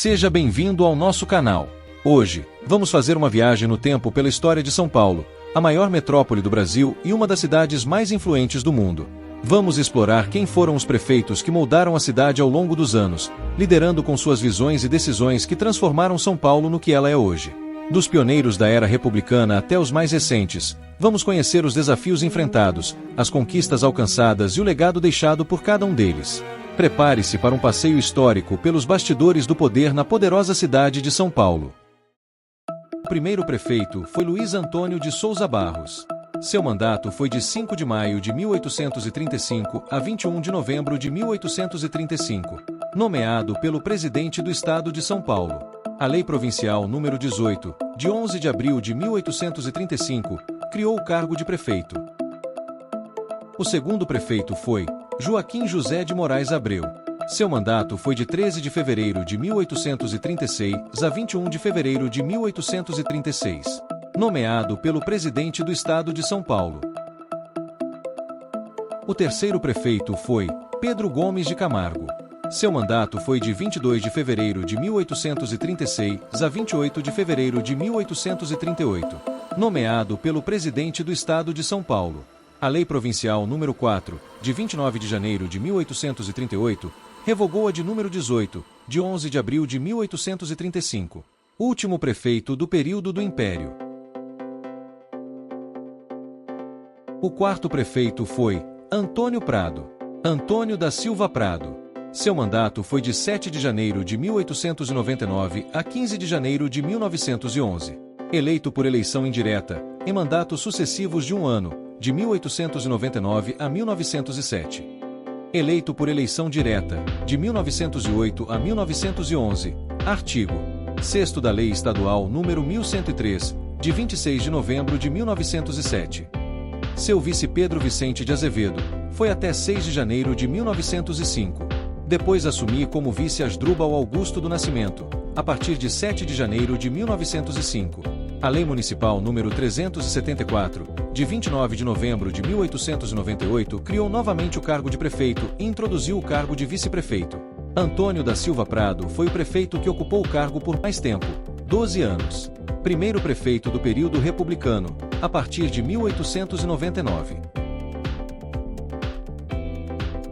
Seja bem-vindo ao nosso canal. Hoje, vamos fazer uma viagem no tempo pela história de São Paulo, a maior metrópole do Brasil e uma das cidades mais influentes do mundo. Vamos explorar quem foram os prefeitos que moldaram a cidade ao longo dos anos, liderando com suas visões e decisões que transformaram São Paulo no que ela é hoje. Dos pioneiros da era republicana até os mais recentes, vamos conhecer os desafios enfrentados, as conquistas alcançadas e o legado deixado por cada um deles. Prepare-se para um passeio histórico pelos bastidores do poder na poderosa cidade de São Paulo. O primeiro prefeito foi Luiz Antônio de Souza Barros. Seu mandato foi de 5 de maio de 1835 a 21 de novembro de 1835, nomeado pelo presidente do estado de São Paulo. A Lei Provincial nº 18, de 11 de abril de 1835, criou o cargo de prefeito. O segundo prefeito foi Joaquim José de Moraes Abreu. Seu mandato foi de 13 de fevereiro de 1836 a 21 de fevereiro de 1836, nomeado pelo presidente do estado de São Paulo. O terceiro prefeito foi Pedro Gomes de Camargo. Seu mandato foi de 22 de fevereiro de 1836 a 28 de fevereiro de 1838, nomeado pelo presidente do estado de São Paulo. A Lei Provincial nº 4, de 29 de janeiro de 1838, revogou a de número 18, de 11 de abril de 1835, último prefeito do período do Império. O quarto prefeito foi Antônio Prado. Antônio da Silva Prado. Seu mandato foi de 7 de janeiro de 1899 a 15 de janeiro de 1911. Eleito por eleição indireta, em mandatos sucessivos de um ano, de 1899 a 1907. Eleito por eleição direta, de 1908 a 1911, artigo 6º da Lei Estadual nº 1103, de 26 de novembro de 1907. Seu vice Pedro Vicente de Azevedo foi até 6 de janeiro de 1905. Depois assumir como vice Asdrúbal Augusto do Nascimento, a partir de 7 de janeiro de 1905. A Lei Municipal nº 374, de 29 de novembro de 1898, criou novamente o cargo de prefeito e introduziu o cargo de vice-prefeito. Antônio da Silva Prado foi o prefeito que ocupou o cargo por mais tempo, 12 anos. Primeiro prefeito do período republicano, a partir de 1899.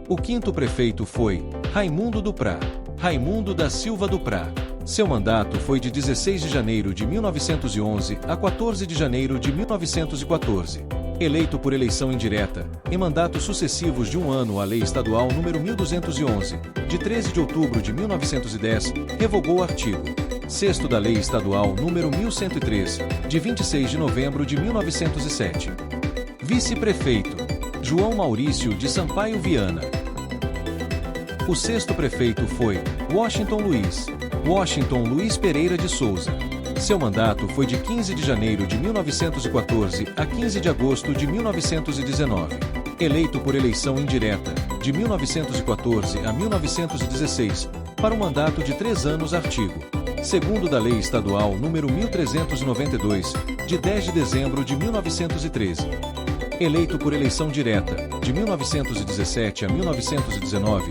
O quinto prefeito foi Raimundo Duprá. Raimundo da Silva Duprá. Seu mandato foi de 16 de janeiro de 1911 a 14 de janeiro de 1914. Eleito por eleição indireta, em mandatos sucessivos de um ano, a Lei Estadual nº 1211, de 13 de outubro de 1910, revogou o artigo 6º da Lei Estadual nº 1103, de 26 de novembro de 1907. Vice-prefeito João Maurício de Sampaio Viana. O sexto prefeito foi Washington Luiz Pereira de Souza. Seu mandato foi de 15 de janeiro de 1914 a 15 de agosto de 1919. Eleito por eleição indireta, de 1914 a 1916, para um mandato de 3 anos, artigo 2º da Lei Estadual nº 1392, de 10 de dezembro de 1913. Eleito por eleição direta, de 1917 a 1919,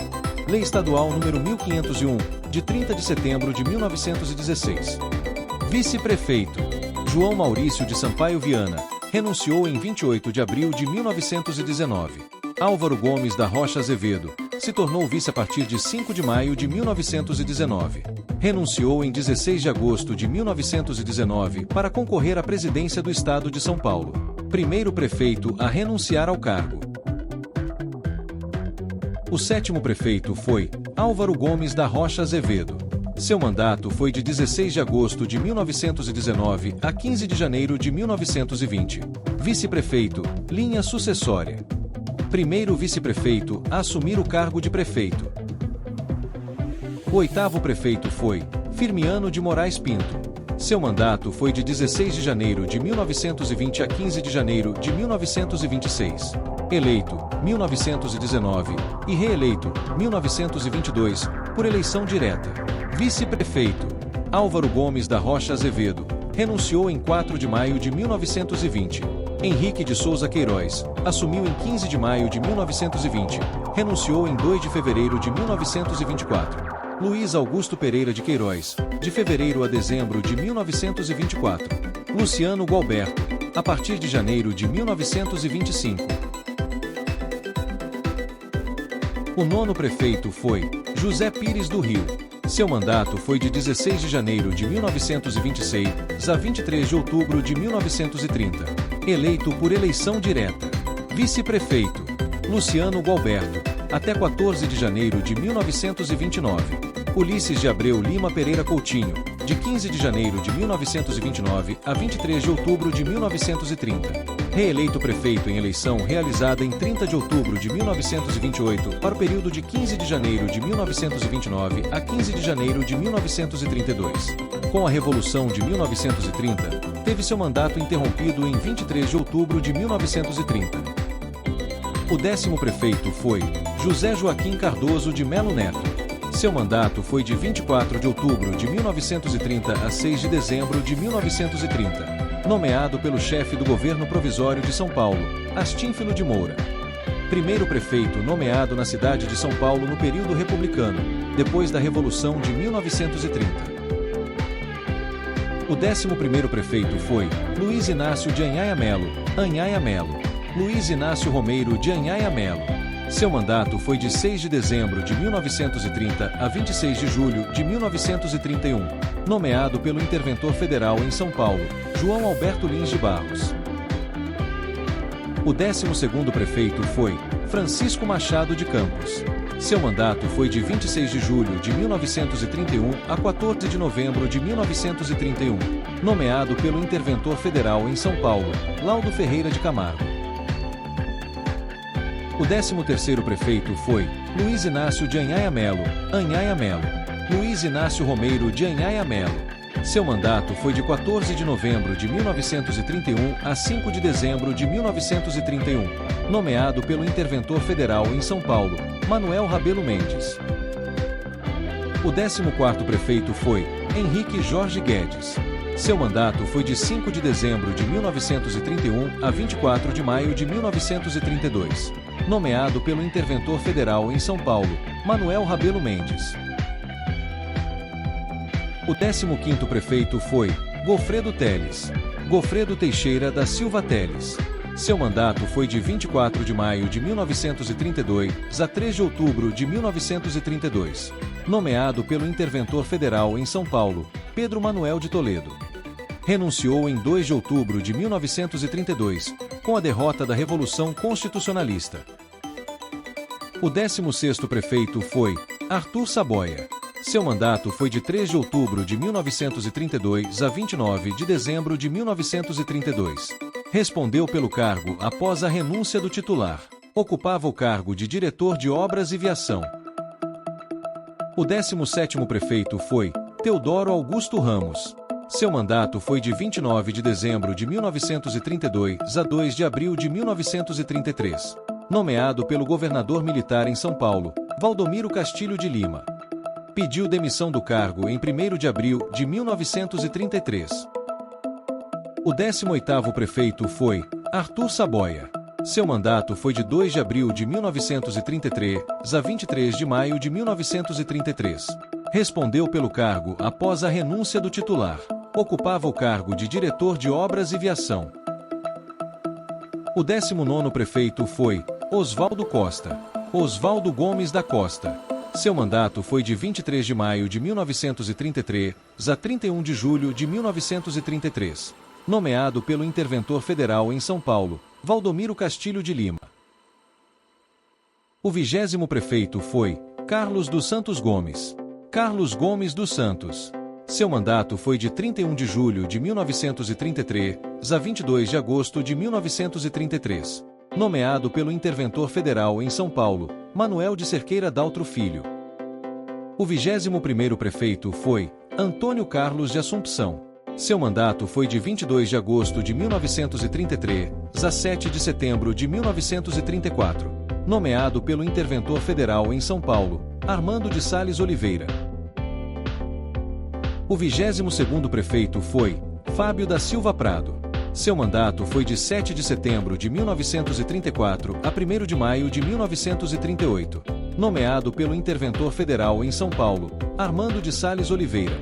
Lei Estadual nº 1501, de 30 de setembro de 1916. Vice-prefeito João Maurício de Sampaio Viana, renunciou em 28 de abril de 1919. Álvaro Gomes da Rocha Azevedo se tornou vice a partir de 5 de maio de 1919. Renunciou em 16 de agosto de 1919 para concorrer à presidência do estado de São Paulo. Primeiro prefeito a renunciar ao cargo. O sétimo prefeito foi Álvaro Gomes da Rocha Azevedo. Seu mandato foi de 16 de agosto de 1919 a 15 de janeiro de 1920. Vice-prefeito, linha sucessória. Primeiro vice-prefeito a assumir o cargo de prefeito. O oitavo prefeito foi Firmiano de Moraes Pinto. Seu mandato foi de 16 de janeiro de 1920 a 15 de janeiro de 1926. Eleito, 1919, e reeleito, 1922, por eleição direta. Vice-prefeito Álvaro Gomes da Rocha Azevedo renunciou em 4 de maio de 1920. Henrique de Souza Queiroz assumiu em 15 de maio de 1920, renunciou em 2 de fevereiro de 1924. Luiz Augusto Pereira de Queiroz, de fevereiro a dezembro de 1924. Luciano Gualberto, a partir de janeiro de 1925. O nono prefeito foi José Pires do Rio. Seu mandato foi de 16 de janeiro de 1926 a 23 de outubro de 1930. Eleito por eleição direta. Vice-prefeito Luciano Gualberto, até 14 de janeiro de 1929. Ulisses de Abreu Lima Pereira Coutinho, de 15 de janeiro de 1929 a 23 de outubro de 1930. Reeleito prefeito em eleição realizada em 30 de outubro de 1928 para o período de 15 de janeiro de 1929 a 15 de janeiro de 1932. Com a Revolução de 1930, teve seu mandato interrompido em 23 de outubro de 1930. O 10º prefeito foi José Joaquim Cardoso de Melo Neto. Seu mandato foi de 24 de outubro de 1930 a 6 de dezembro de 1930. Nomeado pelo chefe do governo provisório de São Paulo, Astínfilo de Moura. Primeiro prefeito nomeado na cidade de São Paulo no período republicano, depois da Revolução de 1930. O 11º prefeito foi Luiz Inácio de Anhaia Melo, Anhaia Melo. Luiz Inácio Romeiro de Anhaia Melo. Seu mandato foi de 6 de dezembro de 1930 a 26 de julho de 1931. Nomeado pelo interventor federal em São Paulo, João Alberto Lins de Barros. O 12º prefeito foi Francisco Machado de Campos. Seu mandato foi de 26 de julho de 1931 a 14 de novembro de 1931. Nomeado pelo interventor federal em São Paulo, Laudo Ferreira de Camargo. O 13º prefeito foi Luiz Inácio de Anhaia Melo, Anhaia Melo. Luiz Inácio Romeiro de Anhaia Melo. Seu mandato foi de 14 de novembro de 1931 a 5 de dezembro de 1931. Nomeado pelo interventor federal em São Paulo, Manuel Rabelo Mendes. O 14º prefeito foi Henrique Jorge Guedes. Seu mandato foi de 5 de dezembro de 1931 a 24 de maio de 1932. Nomeado pelo interventor federal em São Paulo, Manuel Rabelo Mendes. O 15º prefeito foi Gofredo Teles. Gofredo Teixeira da Silva Teles. Seu mandato foi de 24 de maio de 1932 a 3 de outubro de 1932. Nomeado pelo interventor federal em São Paulo, Pedro Manuel de Toledo. Renunciou em 2 de outubro de 1932, com a derrota da Revolução Constitucionalista. O 16º prefeito foi Arthur Saboia. Seu mandato foi de 3 de outubro de 1932 a 29 de dezembro de 1932. Respondeu pelo cargo após a renúncia do titular. Ocupava o cargo de diretor de obras e viação. O 17º prefeito foi Teodoro Augusto Ramos. Seu mandato foi de 29 de dezembro de 1932 a 2 de abril de 1933. Nomeado pelo governador militar em São Paulo, Valdomiro Castilho de Lima. Pediu demissão do cargo em 1º de abril de 1933. O 18º prefeito foi Arthur Saboia. Seu mandato foi de 2 de abril de 1933 a 23 de maio de 1933. Respondeu pelo cargo após a renúncia do titular. Ocupava o cargo de diretor de obras e viação. O 19º prefeito foi Oswaldo Costa. Oswaldo Gomes da Costa. Seu mandato foi de 23 de maio de 1933 a 31 de julho de 1933. Nomeado pelo interventor federal em São Paulo, Valdomiro Castilho de Lima. O 20º prefeito foi Carlos dos Santos Gomes. Carlos Gomes dos Santos. Seu mandato foi de 31 de julho de 1933 a 22 de agosto de 1933. Nomeado pelo interventor federal em São Paulo, Manuel de Cerqueira Daltro Filho. O 21º prefeito foi Antônio Carlos de Assumpção. Seu mandato foi de 22 de agosto de 1933 a 7 de setembro de 1934. Nomeado pelo interventor federal em São Paulo, Armando de Sales Oliveira. O 22º prefeito foi Fábio da Silva Prado. Seu mandato foi de 7 de setembro de 1934 a 1º de maio de 1938. nomeado pelo Interventor Federal em São Paulo, Armando de Sales Oliveira.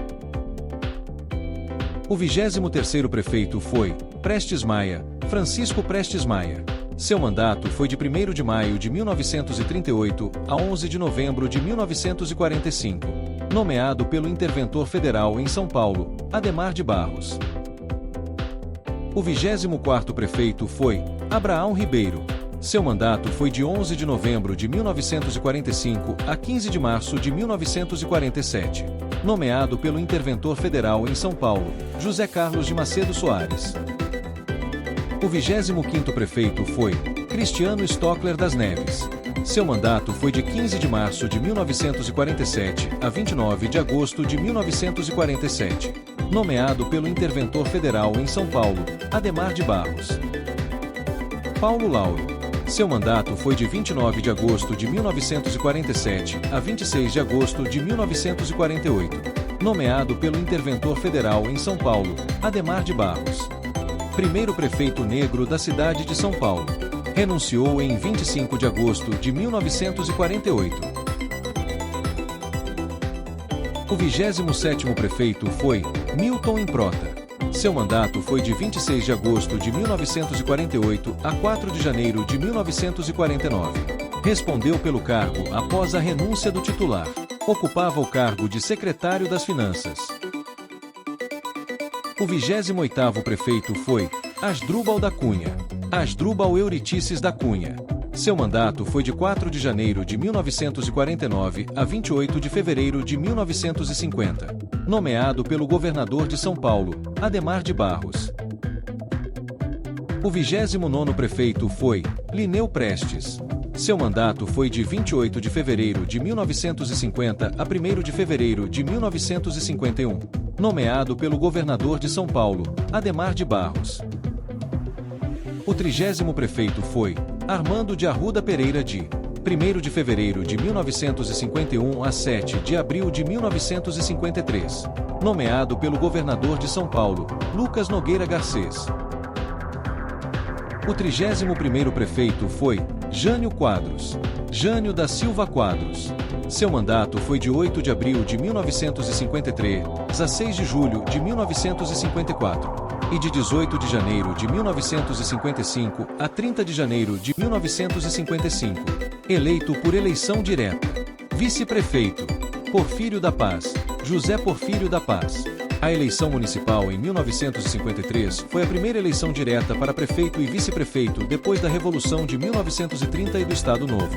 O 23º prefeito foi Prestes Maia, Francisco Prestes Maia. Seu mandato foi de 1º de maio de 1938 a 11 de novembro de 1945, nomeado pelo Interventor Federal em São Paulo, Adhemar de Barros. O 24º prefeito foi Abraão Ribeiro. Seu mandato foi de 11 de novembro de 1945 a 15 de março de 1947, nomeado pelo Interventor Federal em São Paulo, José Carlos de Macedo Soares. O 25º prefeito foi Cristiano Stockler das Neves. Seu mandato foi de 15 de março de 1947 a 29 de agosto de 1947, nomeado pelo Interventor Federal em São Paulo, Adhemar de Barros. Paulo Lauro. Seu mandato foi de 29 de agosto de 1947 a 26 de agosto de 1948, nomeado pelo Interventor Federal em São Paulo, Adhemar de Barros. Primeiro prefeito negro da cidade de São Paulo. Renunciou em 25 de agosto de 1948. O 27º prefeito foi Milton Improta. Seu mandato foi de 26 de agosto de 1948 a 4 de janeiro de 1949. Respondeu pelo cargo após a renúncia do titular. Ocupava o cargo de secretário das Finanças. O 28º prefeito foi Asdrúbal da Cunha. Asdrúbal Euridices da Cunha. Seu mandato foi de 4 de janeiro de 1949 a 28 de fevereiro de 1950. Nomeado pelo governador de São Paulo, Adhemar de Barros. O 29º prefeito foi Lineu Prestes. Seu mandato foi de 28 de fevereiro de 1950 a 1º de fevereiro de 1951. Nomeado pelo governador de São Paulo, Adhemar de Barros. O 30º prefeito foi Armando de Arruda Pereira de 1º de fevereiro de 1951 a 7 de abril de 1953. Nomeado pelo governador de São Paulo, Lucas Nogueira Garcês. O 31º prefeito foi Jânio Quadros. Jânio da Silva Quadros. Seu mandato foi de 8 de abril de 1953 a 6 de julho de 1954 e de 18 de janeiro de 1955 a 30 de janeiro de 1955. Eleito por eleição direta. Vice-prefeito: Porfírio da Paz, José Porfírio da Paz. A eleição municipal em 1953 foi a primeira eleição direta para prefeito e vice-prefeito depois da Revolução de 1930 e do Estado Novo.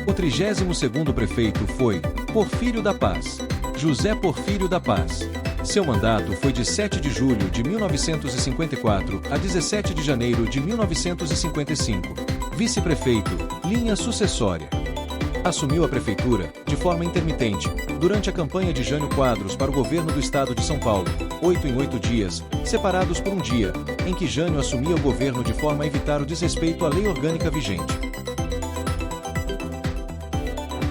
O 32º prefeito foi Porfírio da Paz, José Porfírio da Paz. Seu mandato foi de 7 de julho de 1954 a 17 de janeiro de 1955. Vice-prefeito, linha sucessória. Assumiu a prefeitura, de forma intermitente, durante a campanha de Jânio Quadros para o governo do estado de São Paulo, 8 em 8 dias, separados por um dia, em que Jânio assumia o governo de forma a evitar o desrespeito à lei orgânica vigente.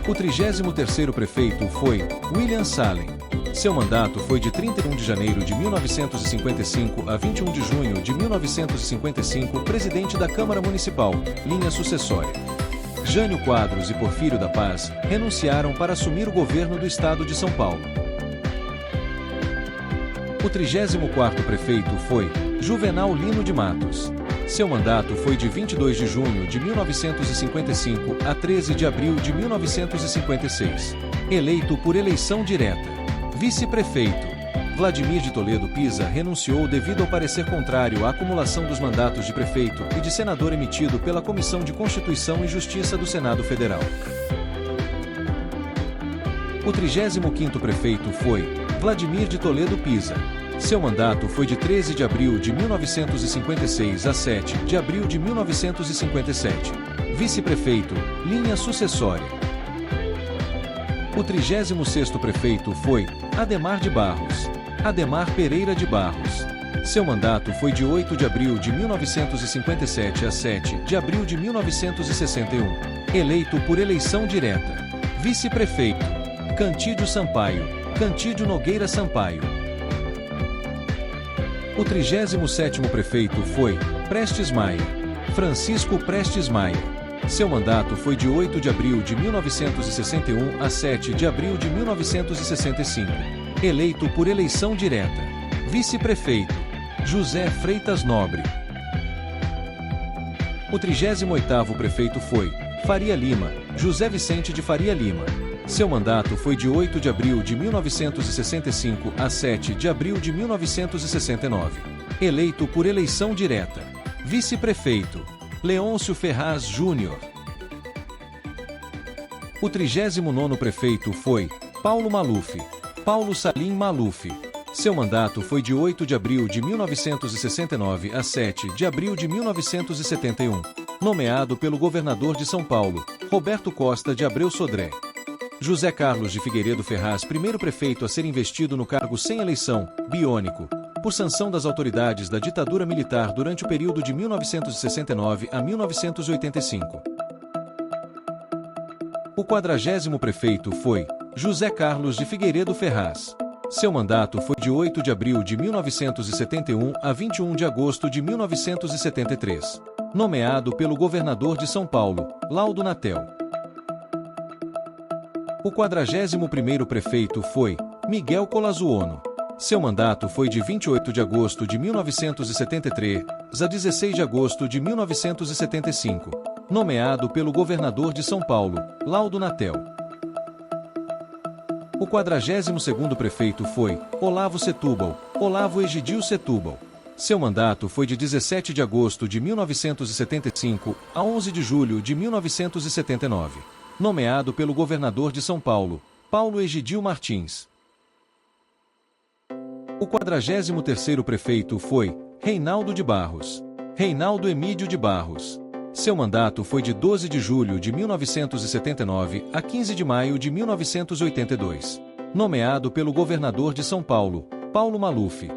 O 33º prefeito foi William Salem. Seu mandato foi de 31 de janeiro de 1955 a 21 de junho de 1955, presidente da Câmara Municipal, linha sucessória. Jânio Quadros e Porfírio da Paz renunciaram para assumir o governo do estado de São Paulo. O 34º prefeito foi Juvenal Lino de Matos. Seu mandato foi de 22 de junho de 1955 a 13 de abril de 1956. Eleito por eleição direta. Vice-prefeito: Vladimir de Toledo Pisa renunciou devido ao parecer contrário à acumulação dos mandatos de prefeito e de senador emitido pela Comissão de Constituição e Justiça do Senado Federal. O 35º prefeito foi Vladimir de Toledo Pisa. Seu mandato foi de 13 de abril de 1956 a 7 de abril de 1957. Vice-prefeito, linha sucessória. O 36º prefeito foi Adhemar de Barros. Adhemar Pereira de Barros. Seu mandato foi de 8 de abril de 1957 a 7 de abril de 1961. Eleito por eleição direta. Vice-prefeito: Cantídio Sampaio, Cantídio Nogueira Sampaio. O 37º prefeito foi Prestes Maia. Francisco Prestes Maia. Seu mandato foi de 8 de abril de 1961 a 7 de abril de 1965. Eleito por eleição direta. Vice-prefeito: José Freitas Nobre. O 38º prefeito foi Faria Lima, José Vicente de Faria Lima. Seu mandato foi de 8 de abril de 1965 a 7 de abril de 1969. Eleito por eleição direta. Vice-prefeito: Leôncio Ferraz Júnior. O 39º prefeito foi Paulo Maluf, Paulo Salim Maluf. Seu mandato foi de 8 de abril de 1969 a 7 de abril de 1971. Nomeado pelo governador de São Paulo, Roberto Costa de Abreu Sodré. José Carlos de Figueiredo Ferraz, primeiro prefeito a ser investido no cargo sem eleição, biônico, por sanção das autoridades da ditadura militar durante o período de 1969 a 1985. O 40º prefeito foi José Carlos de Figueiredo Ferraz. Seu mandato foi de 8 de abril de 1971 a 21 de agosto de 1973. Nomeado pelo governador de São Paulo, Laudo Natel. O 41º prefeito foi Miguel Colazuono. Seu mandato foi de 28 de agosto de 1973 a 16 de agosto de 1975. Nomeado pelo governador de São Paulo, Laudo Natel. O 42º prefeito foi Olavo Setúbal, Olavo Egidio Setúbal. Seu mandato foi de 17 de agosto de 1975 a 11 de julho de 1979. Nomeado pelo governador de São Paulo, Paulo Egidio Martins. O 43º prefeito foi Reinaldo de Barros, Reinaldo Emídio de Barros. Seu mandato foi de 12 de julho de 1979 a 15 de maio de 1982. Nomeado pelo governador de São Paulo, Paulo Maluf.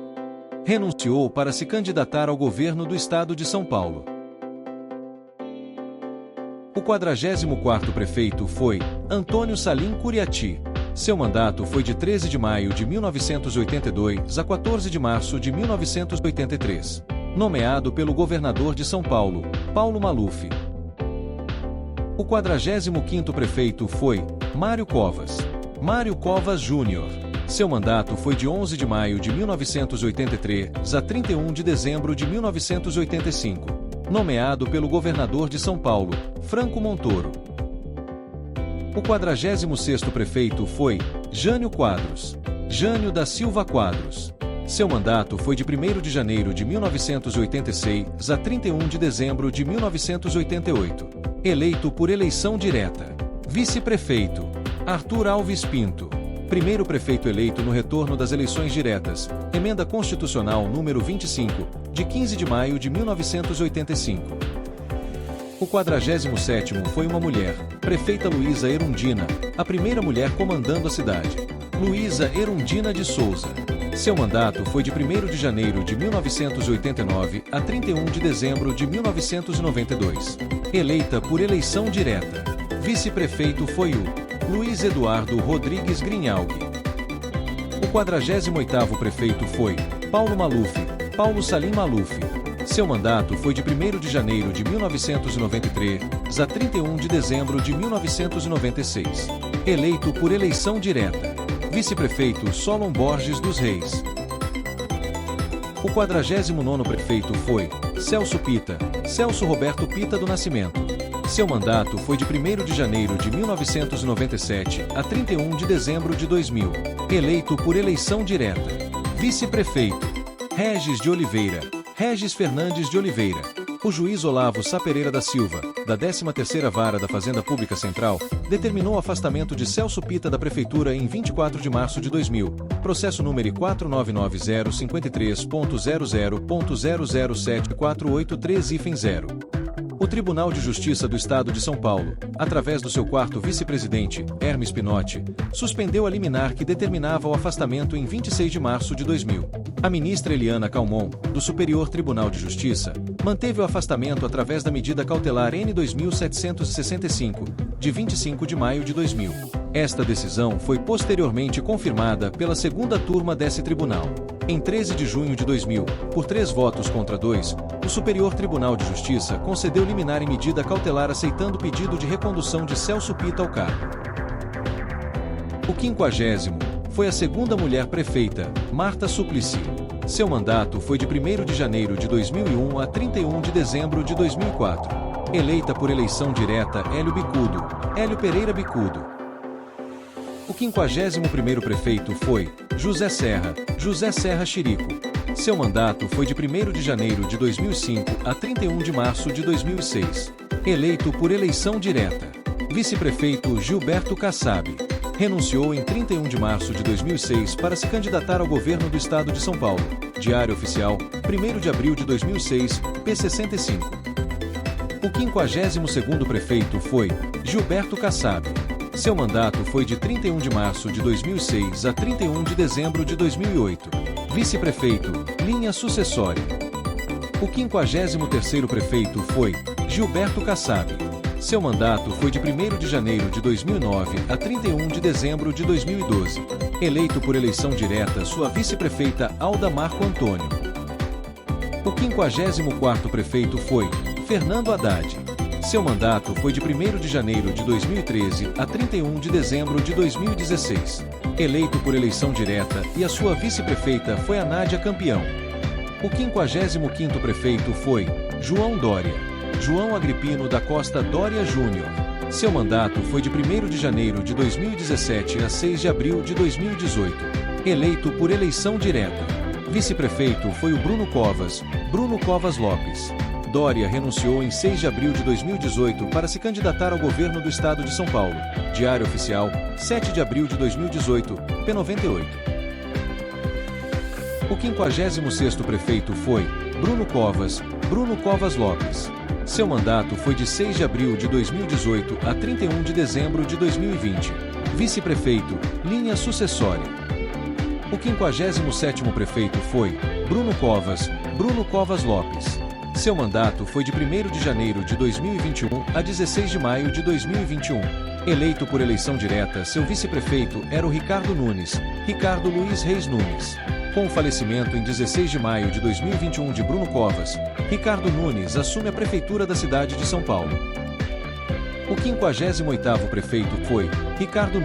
Renunciou para se candidatar ao governo do estado de São Paulo. O 44º prefeito foi Antônio Salim Curiati. Seu mandato foi de 13 de maio de 1982 a 14 de março de 1983. Nomeado pelo governador de São Paulo, Paulo Maluf. O 45º prefeito foi Mário Covas, Mário Covas Júnior. Seu mandato foi de 11 de maio de 1983 a 31 de dezembro de 1985. Nomeado pelo governador de São Paulo, Franco Montoro. O 46º prefeito foi Jânio Quadros, Jânio da Silva Quadros. Seu mandato foi de 1º de janeiro de 1986 a 31 de dezembro de 1988. Eleito por eleição direta. Vice-prefeito: Arthur Alves Pinto. Primeiro prefeito eleito no retorno das eleições diretas, Emenda Constitucional número 25, de 15 de maio de 1985. O 47º foi uma mulher, prefeita Luísa Erundina, a primeira mulher comandando a cidade. Luísa Erundina de Souza. Seu mandato foi de 1º de janeiro de 1989 a 31 de dezembro de 1992. Eleita por eleição direta. Vice-prefeito foi o Luiz Eduardo Rodrigues Grinhalg. O 48º prefeito foi Paulo Maluf, Paulo Salim Maluf. Seu mandato foi de 1º de janeiro de 1993 a 31 de dezembro de 1996. Eleito por eleição direta. Vice-prefeito Solon Borges dos Reis. O 49º prefeito foi Celso Pita, Celso Roberto Pita do Nascimento. Seu mandato foi de 1º de janeiro de 1997 a 31 de dezembro de 2000. Eleito por eleição direta. Vice-prefeito Regis de Oliveira, Regis Fernandes de Oliveira. O juiz Olavo Sá Pereira da Silva, da 13ª Vara da Fazenda Pública Central, determinou o afastamento de Celso Pita da Prefeitura em 24 de março de 2000, processo número 499053.00007483-0. O Tribunal de Justiça do Estado de São Paulo, através do seu quarto vice-presidente, Hermes Pinotti, suspendeu a liminar que determinava o afastamento em 26 de março de 2000. A ministra Eliana Calmon, do Superior Tribunal de Justiça, manteve o afastamento através da medida cautelar N 2765, de 25 de maio de 2000. Esta decisão foi posteriormente confirmada pela segunda turma desse tribunal. Em 13 de junho de 2000, por 3 votos contra 2, o Superior Tribunal de Justiça concedeu liminar em medida cautelar aceitando o pedido de recondução de Celso Pitta ao cargo. O 50º foi a segunda mulher prefeita, Marta Suplicy. Seu mandato foi de 1º de janeiro de 2001 a 31 de dezembro de 2004. Eleita por eleição direta Hélio Pereira Bicudo. O 51º prefeito foi José Serra Chirico. Seu mandato foi de 1º de janeiro de 2005 a 31 de março de 2006. Eleito por eleição direta. Vice-prefeito Gilberto Kassab. Renunciou em 31 de março de 2006 para se candidatar ao governo do estado de São Paulo. Diário Oficial, 1º de abril de 2006, P65. O 52º prefeito foi Gilberto Kassab. Seu mandato foi de 31 de março de 2006 a 31 de dezembro de 2008. Vice-prefeito, linha sucessória. O 53º prefeito foi Gilberto Kassab. Seu mandato foi de 1º de janeiro de 2009 a 31 de dezembro de 2012. Eleito por eleição direta sua vice-prefeita Alda Marco Antônio. O 54º prefeito foi Fernando Haddad. Seu mandato foi de 1º de janeiro de 2013 a 31 de dezembro de 2016. Eleito por eleição direta e a sua vice-prefeita foi a Nádia Campeão. O 55º prefeito foi João Dória. João Agripino da Costa Dória Júnior. Seu mandato foi de 1º de janeiro de 2017 a 6 de abril de 2018. Eleito por eleição direta. Vice-prefeito foi o Bruno Covas Lopes. Dória renunciou em 6 de abril de 2018 para se candidatar ao governo do estado de São Paulo. Diário Oficial, 7 de abril de 2018, P98. O 56º prefeito foi Bruno Covas Lopes. Seu mandato foi de 6 de abril de 2018 a 31 de dezembro de 2020. Vice-prefeito, linha sucessória. O 57º prefeito foi Bruno Covas Lopes. Seu mandato foi de 1º de janeiro de 2021 a 16 de maio de 2021. Eleito por eleição direta, seu vice-prefeito era o Ricardo Luiz Reis Nunes. Com o falecimento em 16 de maio de 2021 de Bruno Covas, Ricardo Nunes assume a prefeitura da cidade de São Paulo. O 58º prefeito foi Ricardo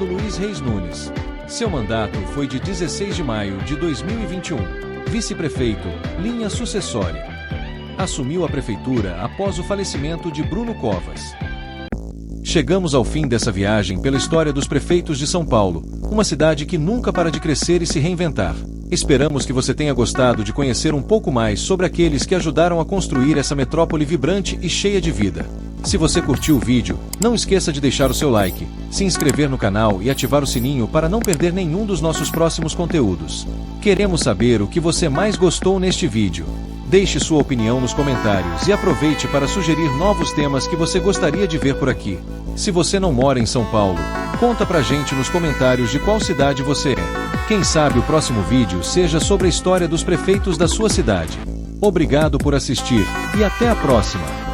Luiz Reis Nunes. Seu mandato foi de 16 de maio de 2021. Vice-prefeito, linha sucessória. Assumiu a prefeitura após o falecimento de Bruno Covas. Chegamos ao fim dessa viagem pela história dos prefeitos de São Paulo, uma cidade que nunca para de crescer e se reinventar. Esperamos que você tenha gostado de conhecer um pouco mais sobre aqueles que ajudaram a construir essa metrópole vibrante e cheia de vida. Se você curtiu o vídeo, não esqueça de deixar o seu like, se inscrever no canal e ativar o sininho para não perder nenhum dos nossos próximos conteúdos. Queremos saber o que você mais gostou neste vídeo. Deixe sua opinião nos comentários e aproveite para sugerir novos temas que você gostaria de ver por aqui. Se você não mora em São Paulo, conta pra gente nos comentários de qual cidade você é. Quem sabe o próximo vídeo seja sobre a história dos prefeitos da sua cidade. Obrigado por assistir e até a próxima!